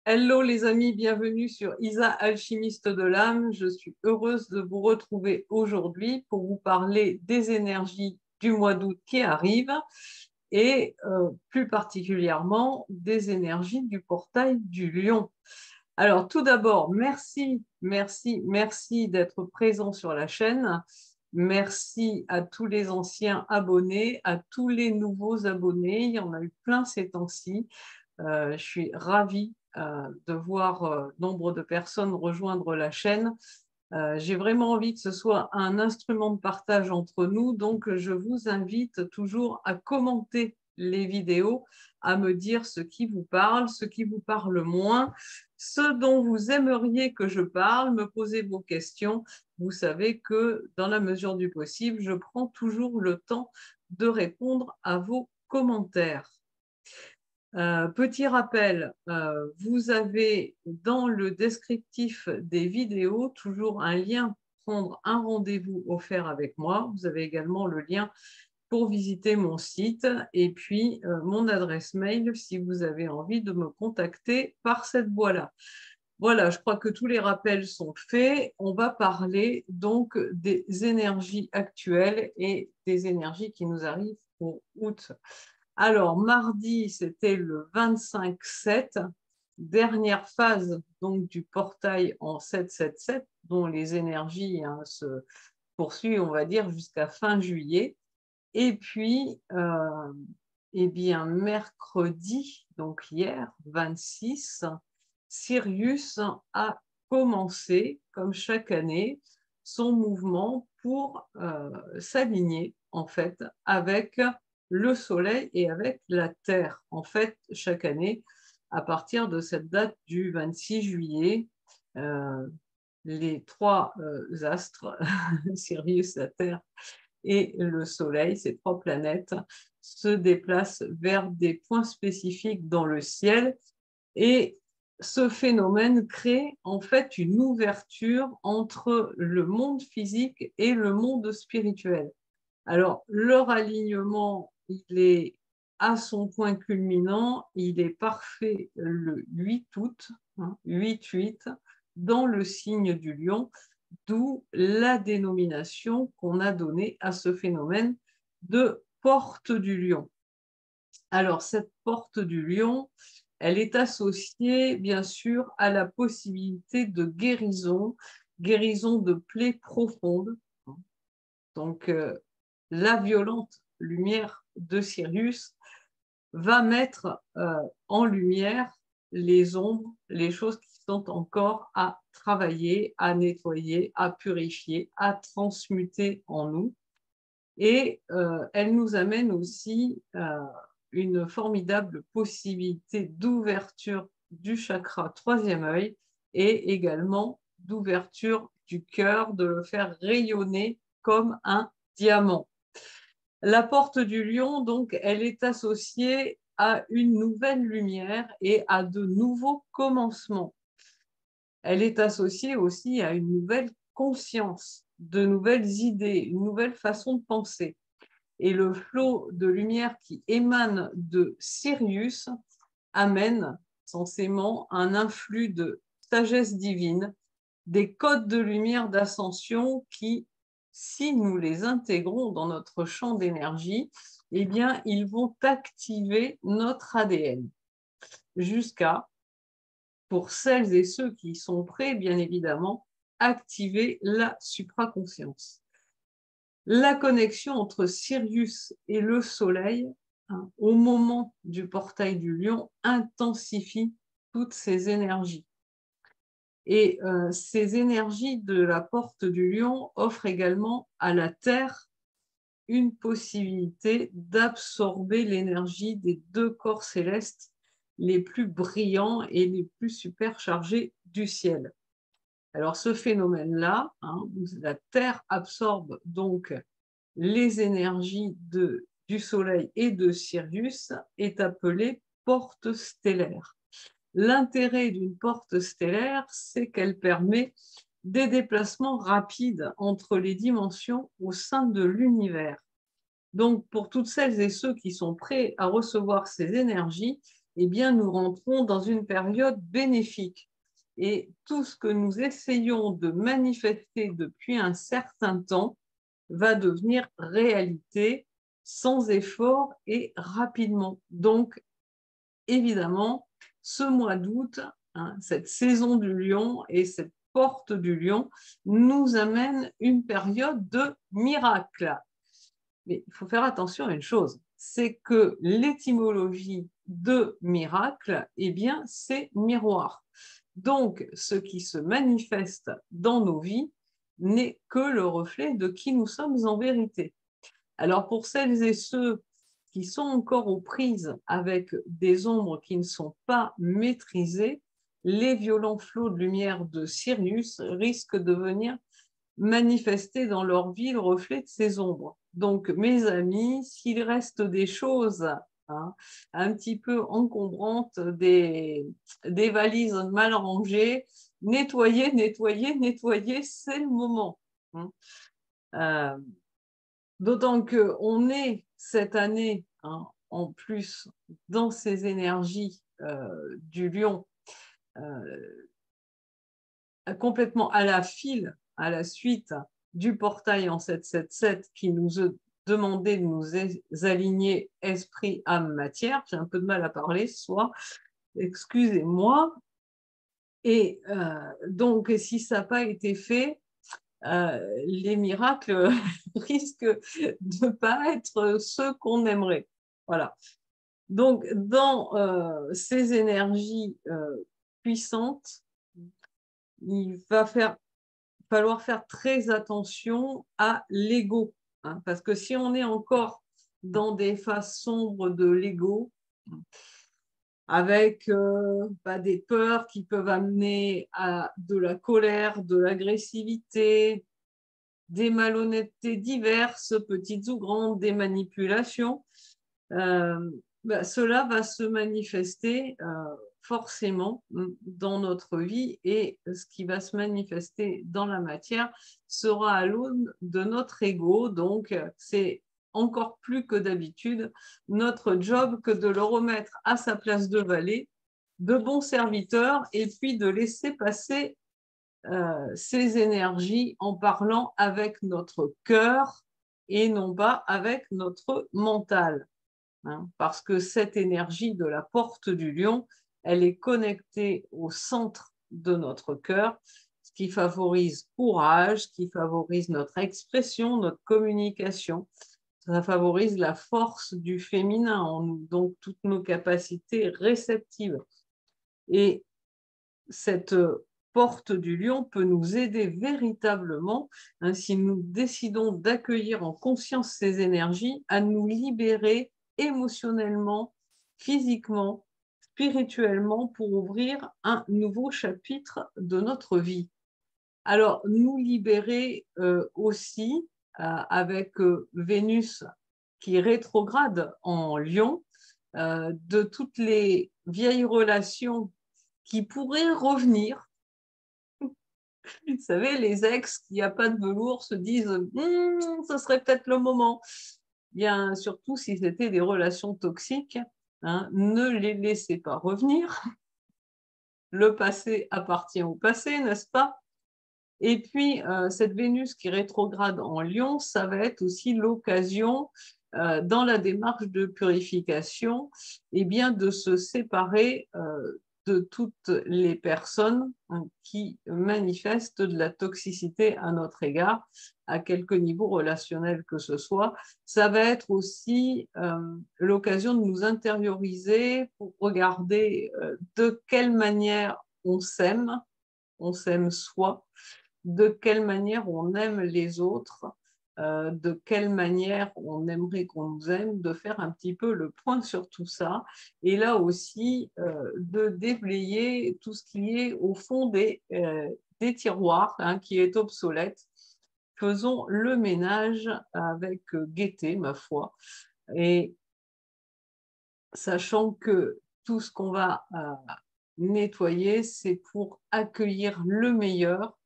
Hello les amis, bienvenue sur Isa Alchimiste de l'âme. Je suis heureuse de vous retrouver aujourd'hui pour vous parler des énergies du mois d'août qui arrivent et plus particulièrement des énergies du portail du Lion. Alors tout d'abord, merci d'être présent sur la chaîne. Merci à tous les anciens abonnés, à tous les nouveaux abonnés. Il y en a eu plein ces temps-ci. Je suis ravie de voir nombre de personnes rejoindre la chaîne. J'ai vraiment envie que ce soit un instrument de partage entre nous, donc je vous invite toujours à commenter les vidéos, à me dire ce qui vous parle, ce qui vous parle moins, ce dont vous aimeriez que je parle, me poser vos questions. Vous savez que dans la mesure du possible, je prends toujours le temps de répondre à vos commentaires. Petit rappel, vous avez dans le descriptif des vidéos toujours un lien pour prendre un rendez-vous offert avec moi. Vous avez également le lien pour visiter mon site et puis mon adresse mail si vous avez envie de me contacter par cette voie-là. Voilà, je crois que tous les rappels sont faits. On va parler donc des énergies actuelles et des énergies qui nous arrivent pour août. Alors, mardi, c'était le 25-7, dernière phase donc, du portail en 7-7-7, dont les énergies se poursuivent, on va dire, jusqu'à fin juillet. Et puis, eh bien, mercredi, donc hier, 26, Sirius a commencé, comme chaque année, son mouvement pour s'aligner, en fait, avec le Soleil et avec la Terre. En fait, chaque année, à partir de cette date du 26 juillet, les trois astres, Sirius, la Terre et le Soleil, ces trois planètes, se déplacent vers des points spécifiques dans le ciel et ce phénomène crée en fait une ouverture entre le monde physique et le monde spirituel. Alors, leur alignement, il est à son point culminant, il est parfait le 8 août, 8-8, dans le signe du Lion, d'où la dénomination qu'on a donnée à ce phénomène de porte du Lion. Alors, cette porte du Lion, elle est associée, bien sûr, à la possibilité de guérison, guérison de plaies profondes. Donc, la violente lumière de Sirius va mettre en lumière les ombres, les choses qui sont encore à travailler, à nettoyer, à purifier, à transmuter en nous. Et elle nous amène aussi une formidable possibilité d'ouverture du chakra troisième œil et également d'ouverture du cœur, de le faire rayonner comme un diamant. La porte du Lion, donc, elle est associée à une nouvelle lumière et à de nouveaux commencements. Elle est associée aussi à une nouvelle conscience, de nouvelles idées, une nouvelle façon de penser. Et le flot de lumière qui émane de Sirius amène censément un influx de sagesse divine, des codes de lumière d'ascension qui, si nous les intégrons dans notre champ d'énergie, eh bien, ils vont activer notre ADN jusqu'à, pour celles et ceux qui sont prêts, bien évidemment, activer la supraconscience. La connexion entre Sirius et le Soleil, au moment du portail du Lion, intensifie toutes ces énergies. Et ces énergies de la porte du Lion offrent également à la Terre une possibilité d'absorber l'énergie des deux corps célestes les plus brillants et les plus superchargés du ciel. Alors ce phénomène-là, où la Terre absorbe donc les énergies du Soleil et de Sirius, est appelé porte stellaire. L'intérêt d'une porte stellaire, c'est qu'elle permet des déplacements rapides entre les dimensions au sein de l'univers. Donc, pour toutes celles et ceux qui sont prêts à recevoir ces énergies, eh bien, nous rentrons dans une période bénéfique. Et tout ce que nous essayons de manifester depuis un certain temps va devenir réalité sans effort et rapidement. Donc, évidemment, ce mois d'août, hein, cette saison du lion et cette porte du lion nous amène une période de miracle. Mais il faut faire attention à une chose, c'est que l'étymologie de miracle, eh bien, c'est miroir. Donc, ce qui se manifeste dans nos vies n'est que le reflet de qui nous sommes en vérité. Alors, pour celles et ceux qui sont encore aux prises avec des ombres qui ne sont pas maîtrisées, les violents flots de lumière de Sirius risquent de venir manifester dans leur vie le reflet de ces ombres. Donc, mes amis, s'il reste des choses, hein, un petit peu encombrantes, des valises mal rangées, nettoyer, nettoyer, nettoyer, c'est le moment. Hein. Euh, D'autant qu'on est cette année, hein, en plus, dans ces énergies du lion, euh, complètement à la file, à la suite du portail en 777 qui nous demandait de nous aligner esprit, âme, matière. J'ai un peu de mal à parler ce soir, excusez-moi. Et donc, si ça n'a pas été fait, les miracles risquent de ne pas être ceux qu'on aimerait. Voilà. Donc, dans ces énergies puissantes, il va falloir faire très attention à l'ego. Hein, parce que si on est encore dans des phases sombres de l'ego, avec des peurs qui peuvent amener à de la colère, de l'agressivité, des malhonnêtetés diverses, petites ou grandes, des manipulations, cela va se manifester forcément dans notre vie, et ce qui va se manifester dans la matière sera à l'aune de notre ego. Donc, c'est encore plus que d'habitude notre job que de le remettre à sa place de valet, de bon serviteur, et puis de laisser passer ces énergies en parlant avec notre cœur et non pas avec notre mental. Hein, parce que cette énergie de la porte du lion, elle est connectée au centre de notre cœur, ce qui favorise courage, qui favorise notre expression, notre communication. Ça favorise la force du féminin en nous, donc toutes nos capacités réceptives. Et cette porte du lion peut nous aider véritablement, hein, si nous décidons d'accueillir en conscience ces énergies, à nous libérer émotionnellement, physiquement, spirituellement, pour ouvrir un nouveau chapitre de notre vie. Alors, nous libérer aussi avec Vénus qui rétrograde en Lion, de toutes les vieilles relations qui pourraient revenir. Vous savez, les ex qui n'ont pas de velours se disent ce serait peut-être le moment. Bien, surtout si c'était des relations toxiques, hein, ne les laissez pas revenir. Le passé appartient au passé, n'est-ce pas? Et puis, cette Vénus qui rétrograde en Lion, ça va être aussi l'occasion, dans la démarche de purification, eh bien, de se séparer de toutes les personnes, hein, qui manifestent de la toxicité à notre égard, à quelque niveau relationnel que ce soit. Ça va être aussi l'occasion de nous intérioriser pour regarder de quelle manière on s'aime soi, de quelle manière on aime les autres, de quelle manière on aimerait qu'on nous aime, de faire un petit peu le point sur tout ça. Et là aussi, de déblayer tout ce qui est au fond des tiroirs, hein, qui est obsolète. Faisons le ménage avec gaieté, ma foi. Et sachant que tout ce qu'on va nettoyer, c'est pour accueillir le meilleur,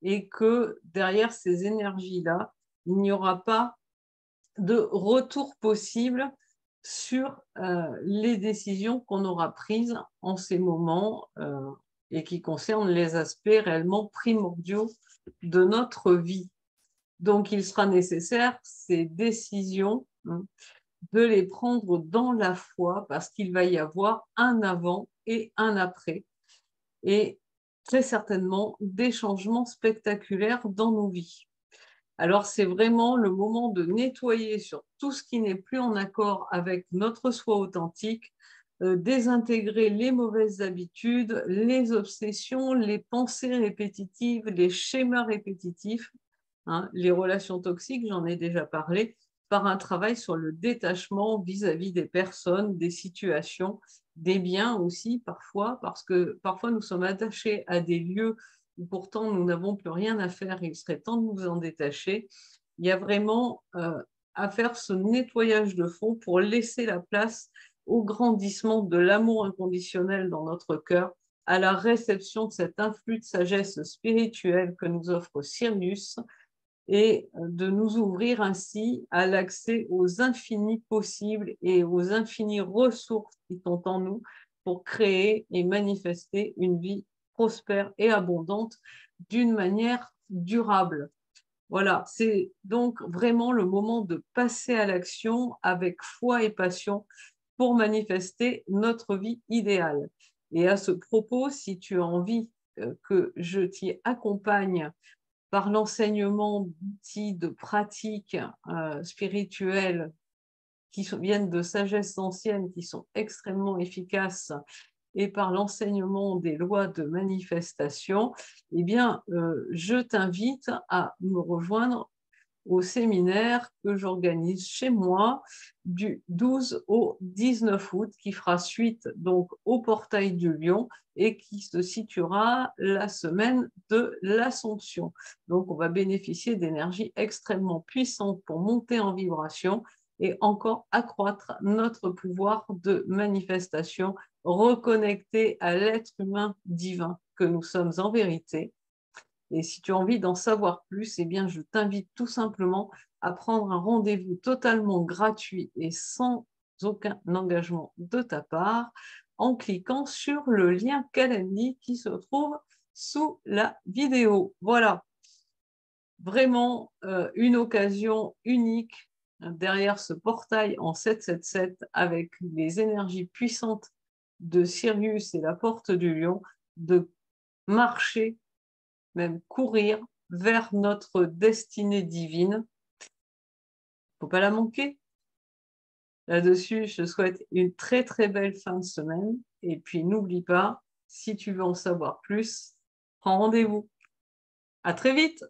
et que derrière ces énergies-là, il n'y aura pas de retour possible sur les décisions qu'on aura prises en ces moments et qui concernent les aspects réellement primordiaux de notre vie. Donc, il sera nécessaire, ces décisions, de les prendre dans la foi parce qu'il va y avoir un avant et un après. Et très certainement des changements spectaculaires dans nos vies. Alors, c'est vraiment le moment de nettoyer sur tout ce qui n'est plus en accord avec notre soi authentique, désintégrer les mauvaises habitudes, les obsessions, les pensées répétitives, les schémas répétitifs, hein, les relations toxiques, j'en ai déjà parlé, par un travail sur le détachement vis-à-vis des personnes, des situations, des biens aussi parfois, parce que parfois nous sommes attachés à des lieux où pourtant nous n'avons plus rien à faire et il serait temps de nous en détacher. Il y a vraiment à faire ce nettoyage de fond pour laisser la place au grandissement de l'amour inconditionnel dans notre cœur, à la réception de cet influx de sagesse spirituelle que nous offre Sirius, et de nous ouvrir ainsi à l'accès aux infinis possibles et aux infinies ressources qui sont en nous pour créer et manifester une vie prospère et abondante d'une manière durable. Voilà, c'est donc vraiment le moment de passer à l'action avec foi et passion pour manifester notre vie idéale. Et à ce propos, si tu as envie que je t'y accompagne par l'enseignement d'outils, de pratiques spirituelles qui viennent de sagesse ancienne, qui sont extrêmement efficaces, et par l'enseignement des lois de manifestation, eh bien, je t'invite à me rejoindre au séminaire que j'organise chez moi du 12 au 19 août, qui fera suite donc au portail du Lion et qui se situera la semaine de l'Assomption. Donc, on va bénéficier d'énergies extrêmement puissantes pour monter en vibration et encore accroître notre pouvoir de manifestation, reconnecter à l'être humain divin que nous sommes en vérité. Et si tu as envie d'en savoir plus, eh bien, je t'invite tout simplement à prendre un rendez-vous totalement gratuit et sans aucun engagement de ta part en cliquant sur le lien Calendly qui se trouve sous la vidéo. Voilà, vraiment une occasion unique derrière ce portail en 777 avec les énergies puissantes de Sirius et la porte du Lion, de marcher, même courir vers notre destinée divine. Faut pas la manquer. Là-dessus, je souhaite une très très belle fin de semaine. Et puis n'oublie pas, si tu veux en savoir plus, prends rendez-vous. À très vite!